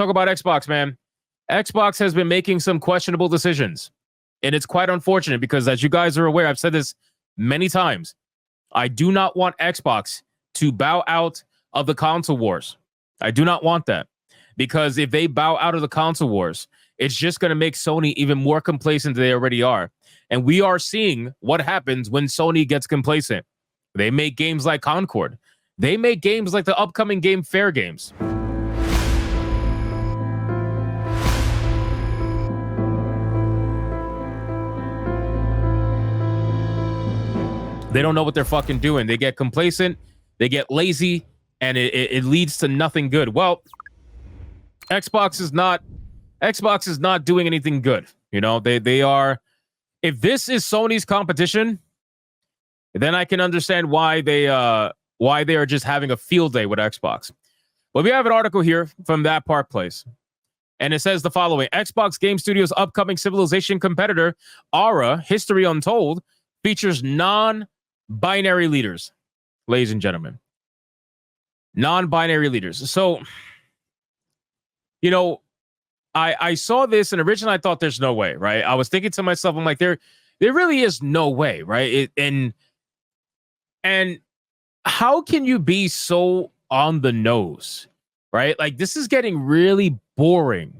talk about Xbox, man. Xbox has been making some questionable decisions. And it's quite unfortunate because, as you guys are aware, I've said this many times. I do not want Xbox to bow out of the console wars. I do not want that. Because if they bow out of the console wars, it's just going to make Sony even more complacent than they already are. And we are seeing what happens when Sony gets complacent. They make games like Concord. They make games like the upcoming game Fair Games. They don't know what they're fucking doing. They get complacent, they get lazy, and it leads to nothing good. Well, Xbox is not doing anything good. You know, they are. If this is Sony's competition, then I can understand why they are just having a field day with Xbox. But we have an article here from That Park Place, and it says the following: Xbox Game Studios' upcoming Civilization competitor, Aura: History Untold, features non-binary leaders. Ladies and gentlemen, non-binary leaders. So, you know, I saw this, and originally I thought there's no way, right? I was thinking to myself, I'm like, there really is no way, right? And how can you be so on the nose, right? Like, this is getting really boring,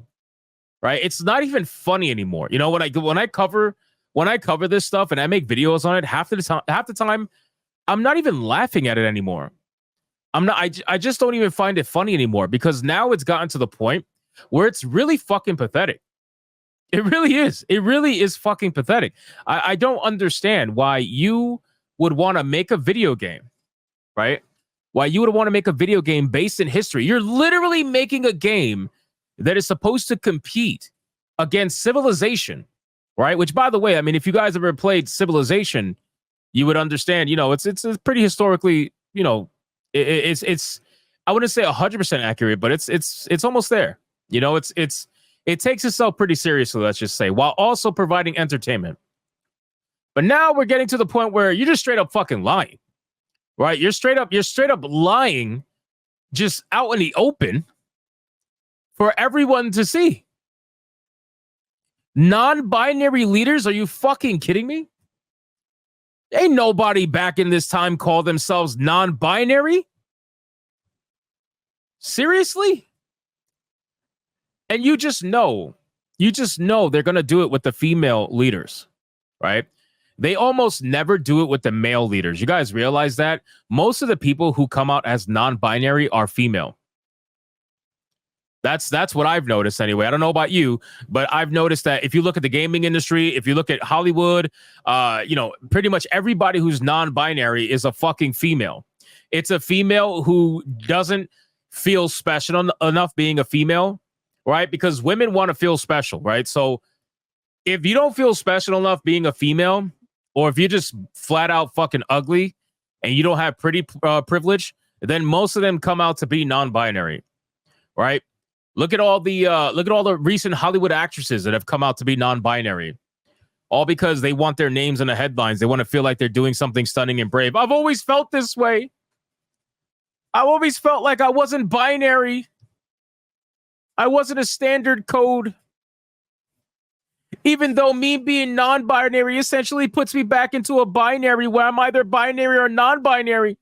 right? It's not even funny anymore. You know, when I cover this stuff and I make videos on it, half the time, I'm not even laughing at it anymore. I just don't even find it funny anymore, because now it's gotten to the point where it's really fucking pathetic. It really is. It really is fucking pathetic. I don't understand why you would want to make a video game, right? Why you would want to make a video game based in history. You're literally making a game that is supposed to compete against Civilization, right? Which, by the way, I mean, if you guys ever played Civilization, you would understand, you know, it's pretty historically, you know, it's I wouldn't say 100% accurate, but it's almost there. You know, it takes itself pretty seriously, let's just say, while also providing entertainment. But now we're getting to the point where you're just straight up fucking lying, right? You're straight up lying, just out in the open for everyone to see. Non-binary leaders? Are you fucking kidding me? Ain't nobody back in this time call themselves non-binary. Seriously? And you just know they're going to do it with the female leaders, right? They almost never do it with the male leaders. You guys realize that? Most of the people who come out as non-binary are female. That's what I've noticed anyway. I don't know about you, but I've noticed that if you look at the gaming industry, if you look at Hollywood, you know, pretty much everybody who's non-binary is a fucking female. It's a female who doesn't feel special enough being a female, right? Because women want to feel special, right? So if you don't feel special enough being a female, or if you're just flat out fucking ugly and you don't have pretty privilege, then most of them come out to be non-binary, right? Look at all the recent Hollywood actresses that have come out to be non-binary, all because they want their names in the headlines. They want to feel like they're doing something stunning and brave. I've always felt this way. I've always felt like I wasn't binary. I wasn't a standard code. Even though me being non-binary essentially puts me back into a binary where I'm either binary or non-binary.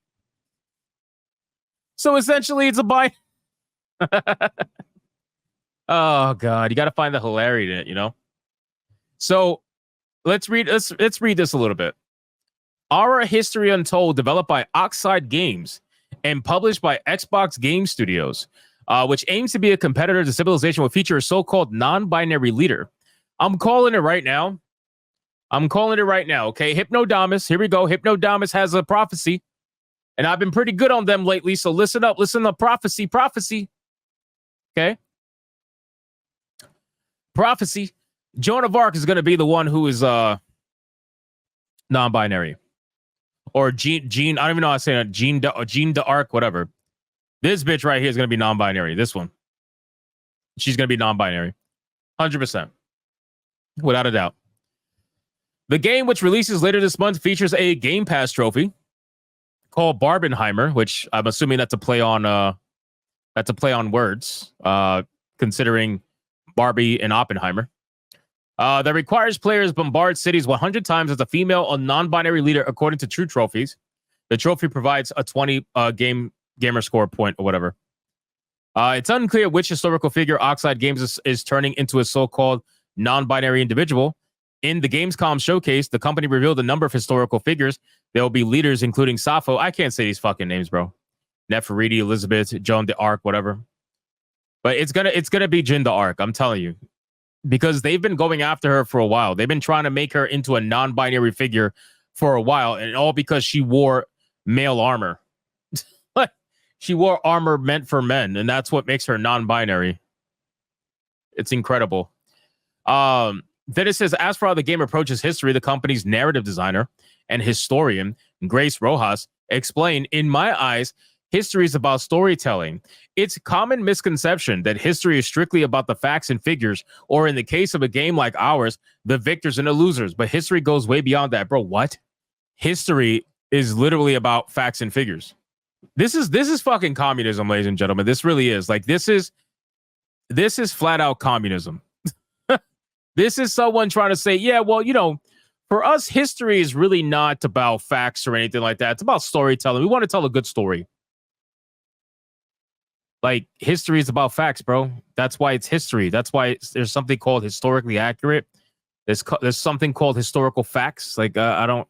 So essentially it's a Oh God, you got to find the hilarity in it, you know? So let's read this a little bit. Aura: History Untold, developed by Oxide Games and published by Xbox Game Studios, which aims to be a competitor to Civilization, will feature a so-called non-binary leader. I'm calling it right now. Okay, Hypnodamus. Here we go. Hypnodamus has a prophecy, and I've been pretty good on them lately. So listen up. Listen to prophecy. Okay. Prophecy. Joan of Arc is going to be the one who is non-binary, or Jean. I don't even know how to say that. Jean d'Arc, whatever. This bitch right here is going to be non-binary. This one, she's going to be non-binary, 100%, without a doubt. The game, which releases later this month, features a Game Pass trophy called Barbenheimer, which I'm assuming that's a play on words. considering Barbie and Oppenheimer. That requires players bombard cities 100 times as a female or non-binary leader, according to True Trophies. The trophy provides a 20 gamer score point or whatever. It's unclear which historical figure Oxide Games is turning into a so-called non-binary individual. In the Gamescom showcase, the company revealed a number of historical figures. There will be leaders including Sappho. I can't say these fucking names, bro. Nefertiti, Elizabeth, Joan d'Arc, whatever. But it's gonna be Jeanne d'Arc, I'm telling you. Because they've been going after her for a while. They've been trying to make her into a non-binary figure for a while, and all because she wore male armor. She wore armor meant for men, and that's what makes her non-binary. It's incredible. Then it says, as for how the game approaches history, the company's narrative designer and historian, Grace Rojas, explained, in my eyes, history is about storytelling. It's a common misconception that history is strictly about the facts and figures, or in the case of a game like ours, the victors and the losers. But history goes way beyond that. Bro, what? History is literally about facts and figures. This is fucking communism, ladies and gentlemen. This really is. Like, this is flat out communism. This is someone trying to say, yeah, well, you know, for us, history is really not about facts or anything like that. It's about storytelling. We want to tell a good story. Like, history is about facts, bro. That's why it's history. That's why there's something called historically accurate. There's something called historical facts. Like, I don't.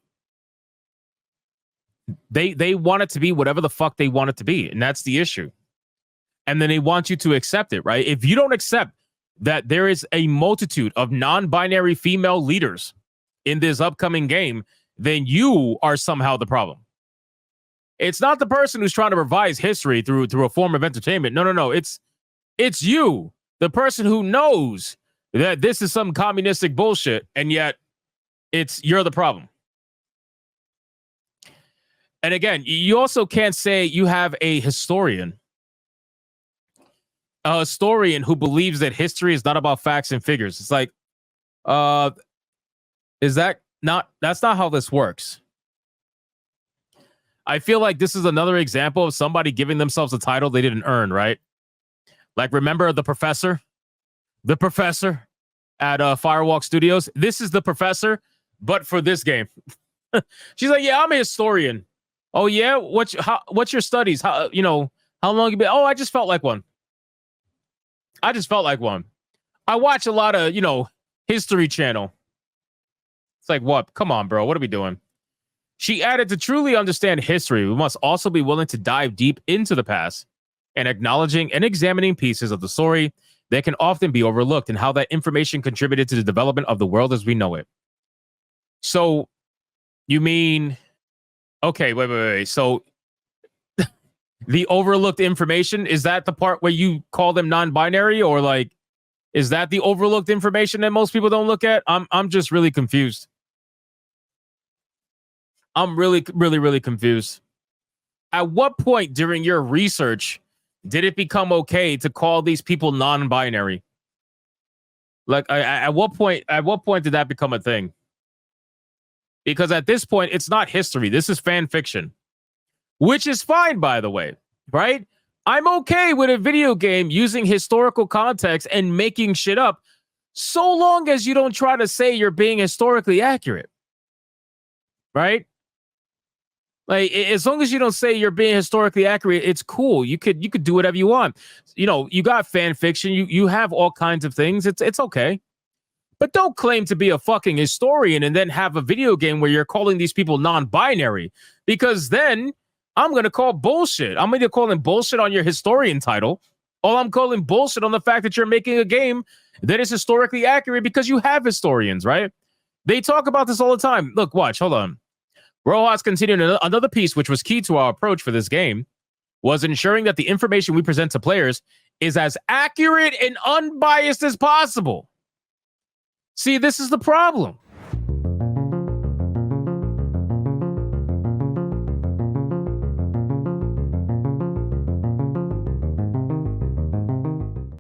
They want it to be whatever the fuck they want it to be, and that's the issue. And then they want you to accept it, right? If you don't accept that there is a multitude of non-binary female leaders in this upcoming game, then you are somehow the problem. It's not the person who's trying to revise history through a form of entertainment. No. It's you, the person who knows that this is some communistic bullshit, and yet you're the problem. And again, you also can't say you have a historian who believes that history is not about facts and figures. It's like, that's not how this works. I feel like this is another example of somebody giving themselves a title they didn't earn, right? Like, remember the professor at Firewalk Studios? This is the professor, but for this game. She's like, yeah, I'm a historian. Oh yeah, what's your studies? How long you been? Oh, I just felt like one. I watch a lot of, History Channel. It's like, what? Come on, bro. What are we doing? She added, to truly understand history, we must also be willing to dive deep into the past and acknowledging and examining pieces of the story that can often be overlooked and how that information contributed to the development of the world as we know it. So, you mean, okay, wait. So, the overlooked information, is that the part where you call them non-binary, or like, is that the overlooked information that most people don't look at? I'm just really confused. I'm really, really, really confused. At what point during your research did it become okay to call these people non-binary? Like, at what point did that become a thing? Because at this point, it's not history. This is fan fiction, which is fine, by the way, right? I'm okay with a video game using historical context and making shit up, so long as you don't try to say you're being historically accurate, right? Like, as long as you don't say you're being historically accurate, it's cool. You could do whatever you want. You got fan fiction. You have all kinds of things. It's okay. But don't claim to be a fucking historian and then have a video game where you're calling these people non-binary, because then I'm going to call bullshit. I'm going to call them bullshit on your historian title, or I'm calling bullshit on the fact that you're making a game that is historically accurate because you have historians, right? They talk about this all the time. Look, watch, hold on. Rojas continued, another piece which was key to our approach for this game was ensuring that the information we present to players is as accurate and unbiased as possible. See, this is the problem.